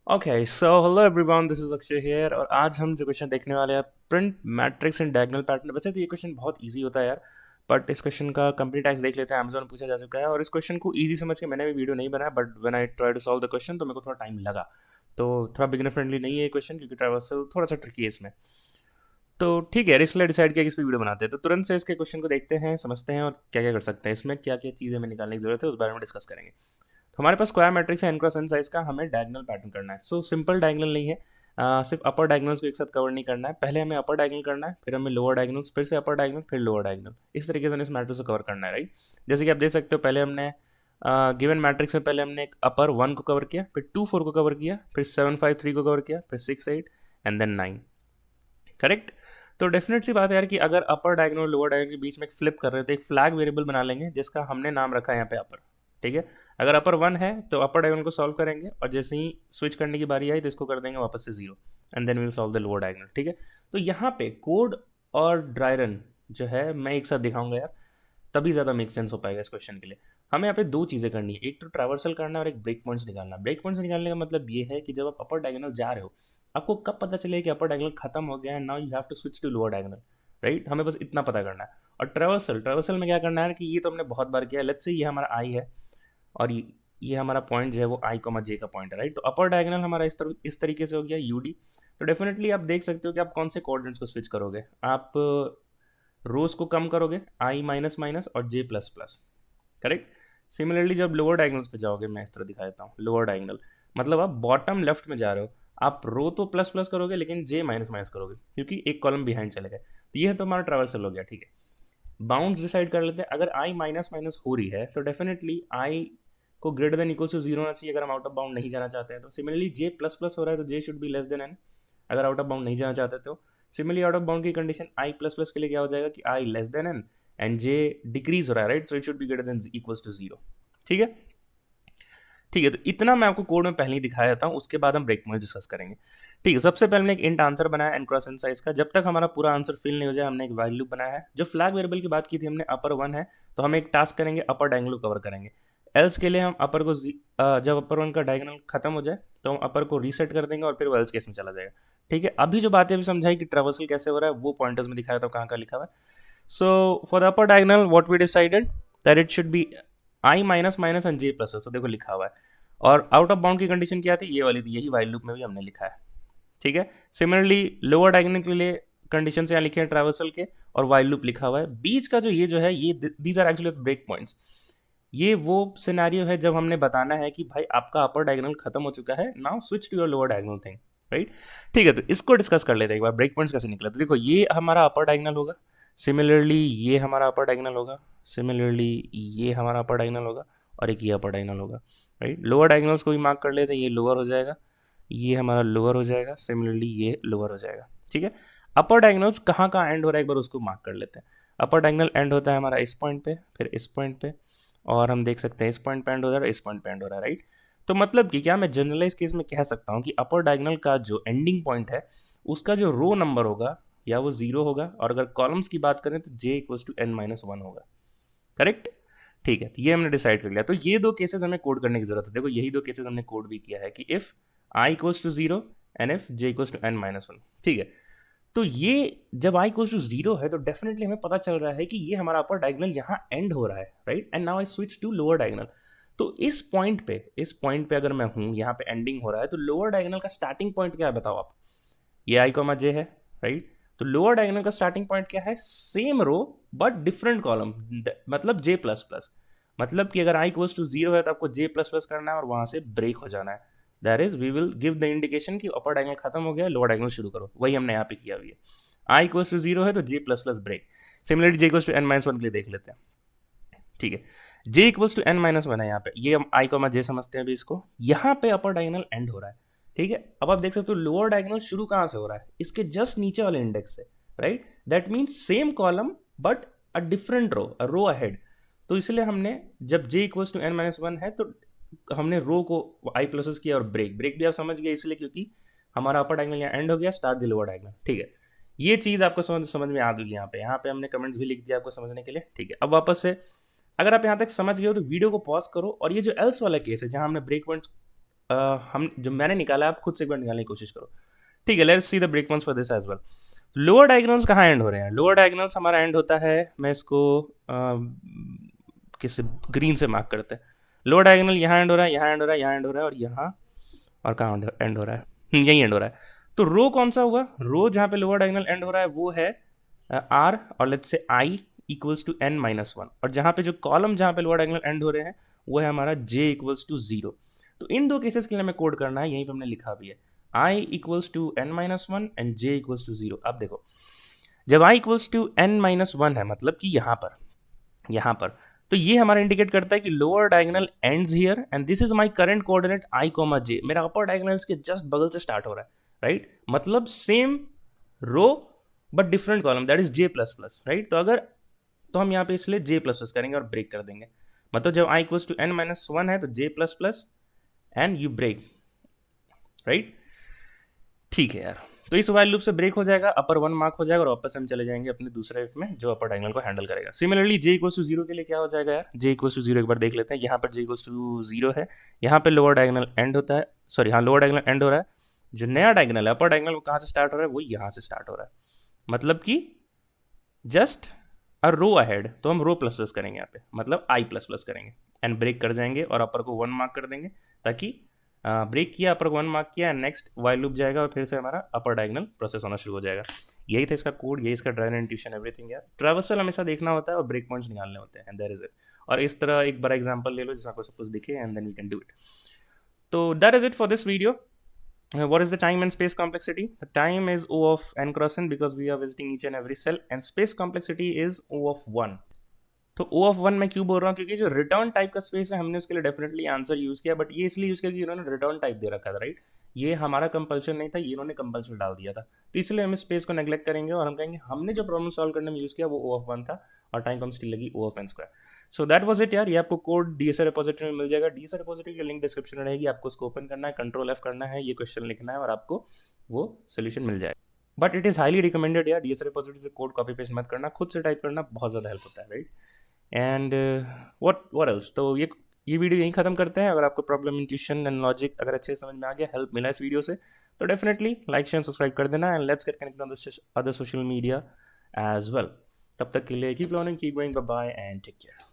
Okay so hello everyone, this is Akshay here. और आज हम जो क्वेश्चन देखने वाले हैं, प्रिंट मैट्रिक्स इन डायगोनल पैटर्न। वैसे तो ये क्वेश्चन बहुत इजी होता है यार, बट इस क्वेश्चन का कंप्लीट आंसर देख लेते हैं। अमेजोन में पूछा जा चुका है और इस क्वेश्चन को इजी समझ के मैंने भी वीडियो नहीं बनाया, but when I try to solve the question तो मेरे को थोड़ा टाइम लगा। तो थोड़ा बिगिनर फ्रेंडली नहीं है ये क्वेश्चन, क्योंकि ट्रावर्सल थोड़ा सा ट्रिकी है इसमें। तो ठीक है, इसलिए डिसाइड किया कि इस पर वीडियो बनाते हैं। तो तुरंत से इसके क्वेश्चन को देखते हैं, समझते हैं और क्या क्या कर सकते हैं इसमें, क्या क्या चीज़ें हमें निकालने की जरूरत है उस बारे में डिस्कस करेंगे। तो हमारे पास स्क्वायर मैट्रिक्स है, एन क्रॉस एन साइज का, हमें डायगोनल पैटर्न करना है। सो सिंपल डायगोनल नहीं है, सिर्फ अपर डायगोनल्स को एक साथ कवर नहीं करना है। पहले हमें अपर डायगोनल करना है, फिर हमें लोअर डायगोनल्स, फिर से अपर डायगोनल, फिर लोअर डायगोनल। इस तरीके से इस मैट्रिक्स को कवर करना है, राइट। जैसे कि आप देख सकते हो, पहले हमने गिवन मैट्रिक्स में पहले हमने एक अपर 1 को कवर किया, फिर 2 4 को कवर किया, फिर 7 5 3 को कवर किया, फिर 6 8 एंड देन 9। करेक्ट। तो डेफिनेट सी बात है यार कि अगर अपर डायगोनल और लोअर डायगोनल के बीच में एक फ्लिप कर रहे हैं तो एक फ्लैग वेरिएबल बना लेंगे जिसका हमने नाम रखा है यहाँ पे अपर। ठीक है। अगर अपर 1 है तो अपर डायगोनल को सॉल्व करेंगे और जैसे ही स्विच करने की बारी आई तो इसको कर देंगे वापस से 0 and then will solve the lower diagonal. ठीक है। तो यहाँ पे कोड और ड्राई रन जो है मैं एक साथ दिखाऊंगा यार, तभी ज़्यादा मेक सेंस हो पाएगा इस क्वेश्चन के लिए। हमें यहाँ पे दो चीज़ें करनी है, एक तो ट्रैवर्सल करना है और एक ब्रेक पॉइंट्स निकालना। ब्रेक पॉइंट्स निकालने का मतलब ये है कि जब आप अपर डायगोनल जा रहे हो, आपको कब पता चले कि अपर डायगोनल खत्म हो गया है, now you have to switch to lower diagonal, right. हमें बस इतना पता करना है। और ट्रैवर्सल ट्रैवर्सल में क्या करना है कि ये तो हमने बहुत बार किया है। लेट्स से ये हमारा आई है और ये हमारा पॉइंट जो है वो आई कॉमा जे का पॉइंट है, राइट। तो अपर डायगोनल हमारा इस तरीके से हो गया यूडी। तो डेफिनेटली आप देख सकते हो कि आप कौन से कोऑर्डिनेट्स को स्विच करोगे। आप रोज को कम करोगे, आई माइनस माइनस और जे प्लस प्लस। करेक्ट। सिमिलरली जब लोअर डायगोनल्स पे जाओगे, मैं इस तरह दिखा देता हूँ। लोअर डायगोनल मतलब आप बॉटम लेफ्ट में जा रहे हो, आप रो तो प्लस प्लस करोगे लेकिन जे माइनस माइनस करोगे क्योंकि एक कॉलम बिहाइंड चले गए। तो ये है तो हमारा ट्रैवर्सल हो गया। ठीक है। बाउंड्स डिसाइड कर लेते हैं। अगर आई माइनस माइनस हो रही है तो डेफिनेटली आई को ग्रेटर देन इक्वल टू 0 होना चाहिए अगर हम आउट ऑफ बाउंड नहीं जाना चाहते हैं। तो सिमिलरली जे प्लस प्लस हो रहा है तो j should be less than n अगर आउट ऑफ बाउंड नहीं जाना चाहते। तो सिमिलरली आउट ऑफ बाउंड की कंडीशन आई प्लस प्लस के लिए क्या हो जाएगा कि i less than n and j decrease हो रहा है, right. So it should be greater than equals to 0। ठीक है। ठीक है। तो इतना मैं आपको कोड में पहले ही दिखाया था, उसके बाद हम ब्रेक पॉइंट डिस्कस करेंगे। ठीक है। सबसे पहले हमने एक इंट आंसर बनाया एन क्रॉस एन साइज का। जब तक हमारा पूरा आंसर फिल नहीं हो जाए हमने एक वाइल लूप बनाया है। जो फ्लैग वेरिएबल की बात की थी हमने, अपर 1 है तो हम एक टास्क करेंगे, अपर डायगोनल कवर करेंगे। एल्स के लिए हम अपर को जब अपर 1 का डायगोनल खत्म हो जाए तो हम अपर को रीसेट कर देंगे और फिर वो एल्स केस में चला जाएगा। ठीक है। अभी जो बातें अभी समझाई कि ट्रैवर्सल कैसे हो रहा है वो पॉइंटर्स में दिखाया था कहाँ का लिखा हुआ है। So for the upper diagonal what we decided that it should be I minus minus and J plus. तो देखो लिखा हुआ है। और आउट ऑफ बाउंड की कंडीशन क्या थी, ये वाली थी, यही वाइल लूप में भी हमने लिखा है। ठीक है। सिमिलरली लोअर डायगोनल के लिए कंडीशन यहाँ लिखे हैं ट्रैवर्सल के, और वाइल लूप लिखा हुआ है। बीच का जो ये जो है, ये these are actually break points. ये वो सिनेरियो है जब हमने बताना है कि भाई आपका अपर डायगोनल खत्म हो चुका है, now switch to your lower diagonal thing, right. ठीक है। तो इसको डिस्कस कर लेते हैं एक बार, ब्रेक पॉइंट्स कैसे निकला। तो देखो ये हमारा अपर डायगोनल होगा, सिमिलरली ये हमारा अपर डायगोनल होगा, सिमिलरली ये हमारा अपर डायगोनल होगा और एक ये अपर डायगोनल होगा, राइट। लोअर डायगोनल्स को भी मार्क कर लेते हैं, ये लोअर हो जाएगा, ये हमारा लोअर हो जाएगा, सिमिलरली ये लोअर हो जाएगा। ठीक है। अपर डायगोनल्स कहाँ कहाँ एंड हो रहा है एक बार उसको मार्क कर लेते हैं। अपर डायगोनल एंड होता है हमारा इस पॉइंट पे, फिर इस पॉइंट पे, और हम देख सकते हैं इस पॉइंट पे एंड हो रहा है, इस पॉइंट पे एंड हो रहा है, राइट। तो मतलब कि क्या मैं जनरलाइज केस में कह सकता हूँ कि अपर डायगोनल का जो एंडिंग पॉइंट है उसका जो रो नंबर होगा या वो 0 होगा, और अगर कॉलम्स की बात करें तो j equals to n minus 1 होगा। करेक्ट। ठीक है। तो ये हमने डिसाइड कर लिया। तो ये दो केसेस हमें कोड करने की जरूरत है। देखो यही दो केसेस हमने कोड भी किया है कि if i equals to 0 and if j equals to n minus 1। ठीक है। तो ये जब i इक्वल्स टू 0 है तो डेफिनेटली हमें पता चल रहा है कि ये हमारा अपर डायगोनल यहाँ एंड हो रहा है, right. And now I switch to lower diagonal. तो इस पॉइंट पे अगर मैं हूँ, यहाँ पे एंडिंग हो रहा है, तो लोअर डायगोनल का स्टार्टिंग पॉइंट क्या है बताओ आप। ये आई कॉमा जे है, राइट। तो लोअर डायगोनल का स्टार्टिंग पॉइंट क्या है, same row but different column, मतलब जे प्लस प्लस। मतलब कि अगर आई इक्वल्स टू 0 है तो आपको जे प्लस प्लस करना है और वहां से ब्रेक हो जाना है। That is we will give the indication कि अपर डायगोनल खत्म हो गया, लोअर डायगोनल शुरू करो। वही हमने यहाँ पे किया हुआ है। आई इक्वल्स टू 0 है तो j plus plus break. Similarly j equals to n minus 1 के लिए देख लेते हैं। ठीक है। J equals to n minus 1 है यहाँ पे, ये हम आई कॉमा जे समझते हैं अभी इसको। यहाँ पे अपर डायगोनल एंड हो रहा है। ठीक है। अब आप देख सकते हो लोअर डायगोनल शुरू कहाँ से हो रहा है, इसके जस्ट नीचे वाले इंडेक्स से, right. That means same column but a different row, a row ahead. तो इसलिए हमने जब j equals to n minus 1 है तो हमने रो को आई प्लस किया और ब्रेक ब्रेक भी आप समझ गए इसलिए क्योंकि हमारा अपर डायगोनल यहाँ एंड हो गया, स्टार्ट द लोअर डायगोनल। ठीक है। ये चीज़ आपको समझ में आ गई। यहाँ पे हमने कमेंट्स भी लिख दिया आपको समझने के लिए। ठीक है। अब वापस से अगर आप यहाँ तक समझ गए हो तो वीडियो को पॉज करो और ये जो एल्स वाला केस है जहाँ हमने ब्रेक पॉइंट्स हम जो मैंने निकाला आप खुद से एक बार निकालने की कोशिश करो। ठीक है, let's see the break points for this as well. Lower diagonals कहाँ एंड हो रहे हैं? लोअर डायगोनल्स हमारा एंड होता है, मैं इसको किस ग्रीन से मार्क करते हैं। लोअर डायगोनल यहाँ एंड हो रहा है, यहाँ एंड हो रहा है, यहाँ एंड हो रहा है, और यहाँ और कहाँ एंड हो रहा है? यही एंड हो रहा है। तो रो कौन सा हुआ? रो जहाँ पे लोअर डायगोनल एंड हो रहा है वो है आर, और let's say I equals to n minus one, और जहाँ पे जो कॉलम जहाँ पे लोअर डायगोनल एंड हो रहे हैं वो है हमारा j इक्वल्स टू जीरो। तो इन दो केसेस के लिए हमें कोड करना है, यहीं पे हमने लिखा भी है i equals to n minus one and j equals to zero. अब देखो, जब i equals to n minus one है, मतलब कि यहाँ पर तो ये हमारा इंडिकेट करता है कि lower diagonal ends here and this is my current coordinate i comma j। मेरा अपर डायगोनल इसके जस्ट बगल से स्टार्ट हो रहा है, राइट? मतलब same row but different column, that is j plus plus, right? तो हम यहाँ पे इसलिए j प्लस प्लस करेंगे और ब्रेक कर देंगे। मतलब जब i equals to n minus one है तो j plus plus and you break, right? ठीक है यार, तो इस वाइल लूप से ब्रेक हो जाएगा, अपर वन मार्क हो जाएगा और वापस हम चले जाएंगे अपने दूसरे इफ में जो अपर डायगोनल को हैंडल करेगा। Similarly j equals to zero के लिए क्या हो जाएगा यार? j इक्वल्स टू जीरो एक बार देख लेते हैं। यहाँ पर j इक्वल्स टू जीरो है, यहाँ पे लोअर डायगोनल एंड होता है, सॉरी हाँ लोअर डायगोनल एंड हो रहा है। जो नया डायगोनल है अपर डायगोनल वो कहाँ से स्टार्ट हो रहा है? वो यहाँ से स्टार्ट हो रहा है, मतलब कि जस्ट अ रो अहेड। तो हम रो प्लस प्लस करेंगे यहाँ पे, मतलब आई प्लस प्लस करेंगे एंड ब्रेक कर जाएंगे और अपर को वन मार्क कर देंगे, ताकि ब्रेक किया, अपर को वन मार्क किया एंड नेक्स्ट वाइल लूप जाएगा और फिर से हमारा अपर डायगोनल प्रोसेस होना शुरू हो जाएगा। यही था इसका कोड, यही इसका ड्राइवर इंट्यूशन एवरीथिंग यार। ट्रैवर्सल हमेशा देखना होता है और ब्रेक पॉइंट्स निकालने होते हैं एंड देयर इज इट। और इस तरह एक बार एग्जांपल ले लो जिसमें आपको सब कुछ दिखे and then we can do it. तो that is it for this video. What is the time and space complexity? The time is O of n cross n because we are visiting each and every cell, and space complexity is O of 1. तो O of 1 मैं क्यों बोल रहा हूँ? क्योंकि जो return type का space है हमने उसके लिए डेफिनेटली आंसर यूज़ किया, बट ये इसलिए यूज़ किया कि इन्होंने रिटर्न टाइप दे रखा था, राइट? ये हमारा कंपल्शन नहीं था, ये इन्होंने कंपल्शन डाल दिया था, तो इसलिए हम स्पेस को नेग्लेक्ट करेंगे और हम कहेंगे हमने जो प्रॉब्लम सॉल्व करने में यूज़ किया वो O of 1 था और टाइम कॉन्स्टेंट लगी O of n square. So that was it यार। ये आपको कोड डीएसए रिपोजिटरी में मिल जाएगा, डीएसए रिपोजिटरी की लिंक डिस्क्रिप्शन में रहेगी, आपको उसको ओपन करना है, कंट्रोल F करना है, ये क्वेश्चन लिखना है और आपको वो सोल्यूशन मिल जाएगा। But it is highly recommended यार, डीएसए रिपोजिटरी से कोड कॉपी पेस्ट मत करना, खुद से टाइप करना बहुत ज़्यादा हेल्प होता है, राइट? And what else. तो ये वीडियो यहीं ख़त्म करते हैं। अगर आपको प्रॉब्लम इंट्यूशन एंड लॉजिक अगर अच्छे से समझ में आ गया, हेल्प मिला इस वीडियो से, तो डेफिनेटली लाइक शेयर सब्सक्राइब कर देना and let's get connected on other social media as well. तब तक के लिए keep learning, keep going, bye bye and take care.